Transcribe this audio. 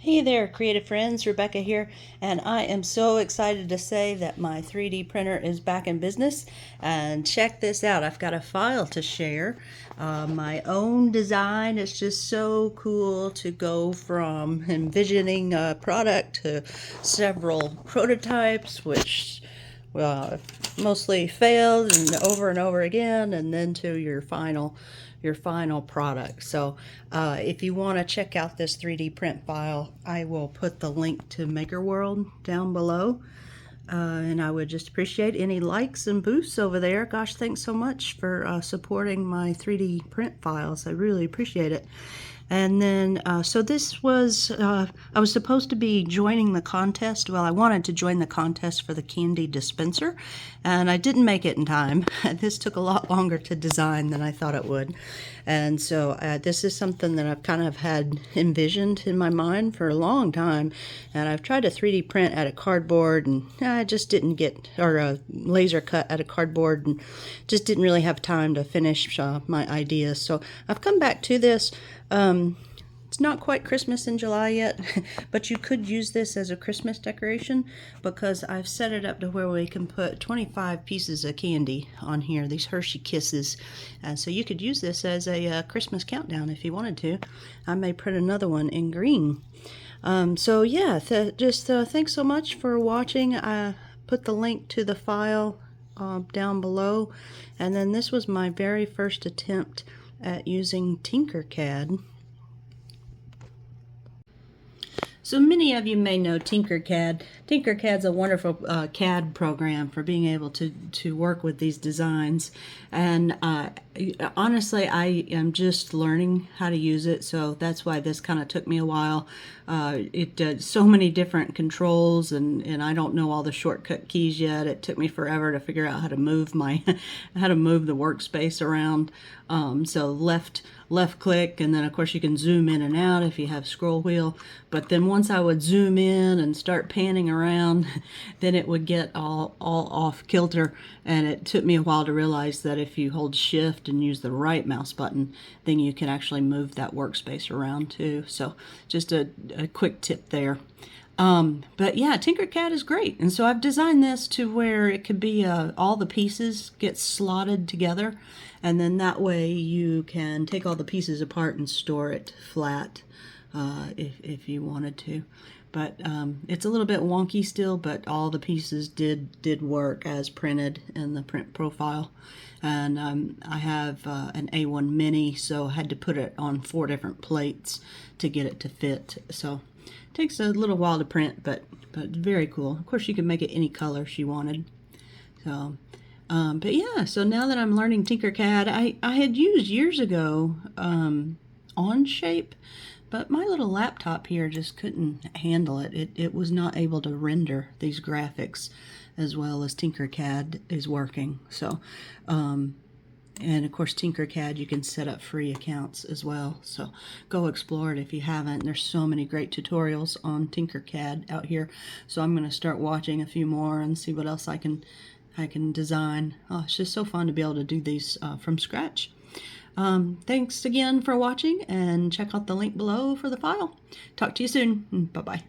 Hey there, creative friends. Rebecca here, and I am so excited to say that my 3D printer is back in business. And check this out, I've got a file to share. My own design. Is just so cool to go from envisioning a product to several prototypes, which well, mostly failed and over again, and then to your final product. So if you want to check out this 3D print file, I will put the link to Maker World down below. And I would just appreciate any likes and boosts over there. Gosh, thanks so much for supporting my 3D print files. I really appreciate it. And then, so this was, I was supposed to be joining the contest. Well, I wanted to join the contest for the candy dispenser, and I didn't make it in time. This took a lot longer to design than I thought it would. And so this is something that I've kind of had envisioned in my mind for a long time. And I've tried to 3D print out of cardboard, and I just didn't get, or a laser cut out of cardboard, and just didn't really have time to finish my ideas. So I've come back to this. It's not quite Christmas in July yet, but you could use this as a Christmas decoration because I've set it up to where we can put 25 pieces of candy on here, these Hershey Kisses. And so you could use this as a Christmas countdown if you wanted to. I may print another one in green. So yeah, thanks so much for watching. I put the link to the file down below. And then this was my very first attempt at using Tinkercad. So many of you may know Tinkercad. Tinkercad's a wonderful CAD program for being able to work with these designs. And honestly, I am just learning how to use it, so that's why this kind of took me a while. It did so many different controls, and I don't know all the shortcut keys yet. It took me forever to figure out how to move my how to move the workspace around. So left click, and then of course you can zoom in and out if you have scroll wheel. But then once I would zoom in and start panning around, then it would get all off kilter, and it took me a while to realize that if you hold shift and use the right mouse button, then you can actually move that workspace around too. So just a quick tip there. But yeah, Tinkercad is great. And so I've designed this to where it could be all the pieces get slotted together. And then that way you can take all the pieces apart and store it flat if you wanted to. But it's a little bit wonky still, but all the pieces did work as printed in the print profile. And I have an A1 Mini, so I had to put it on 4 different plates to get it to fit. So it takes a little while to print, but very cool. Of course, you can make it any color she wanted. So, but yeah, so now that I'm learning Tinkercad, I had used years ago Onshape, but my little laptop here just couldn't handle it. It was not able to render these graphics as well as Tinkercad is working. So, and of course Tinkercad, you can set up free accounts as well. So go explore it if you haven't. There's so many great tutorials on Tinkercad out here. So I'm going to start watching a few more and see what else I can design. Oh, it's just so fun to be able to do these from scratch. Thanks again for watching, and check out the link below for the file. Talk to you soon. Bye-bye.